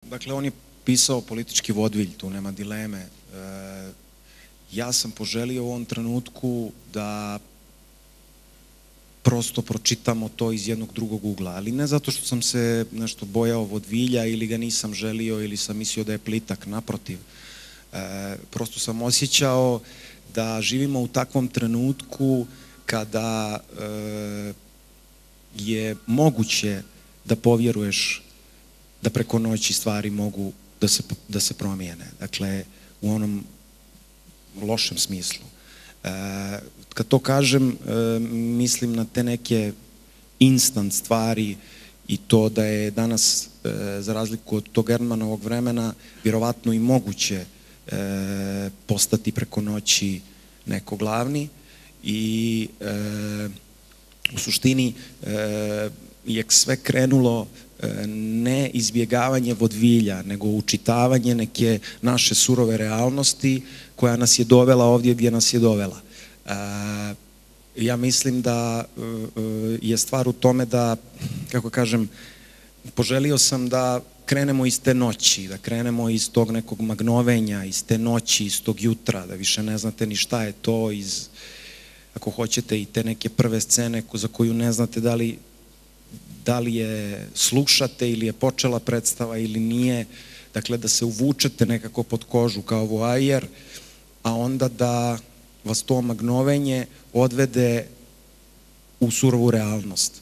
Dakle, on je pisao politički vodvilj, tu nema dileme. Ja sam poželio u ovom trenutku da prosto pročitamo to iz jednog drugog ugla, ali ne zato što sam se nešto bojao vodvilja ili ga nisam želio ili sam mislio da je plitak, naprotiv. Prosto sam osjećao da živimo u takvom trenutku kada je moguće da povjeruješ da preko noći stvari mogu da se promijene. Dakle, u onom lošem smislu. Kad to kažem, mislim na te neke instant stvari i to da je danas, za razliku od tog Erdmanovog vremena, vjerovatno i moguće postati preko noći neko glavni i u suštini je sve krenulo ne izbjegavanje vodvilja, nego učitavanje neke naše surove realnosti koja nas je dovela ovdje gdje nas je dovela. Ja mislim da je stvar u tome da, kako kažem, poželio sam da krenemo iz te noći, da krenemo iz tog nekog magnovenja, iz te noći, iz tog jutra, da više ne znate ni šta je to, iz, ako hoćete, i te neke prve scene za koju ne znate da li je slušate ili je počela predstava ili nije, dakle da se uvučete nekako pod kožu kao voajer, a onda da vas to magnovenje odvede u surovu realnost.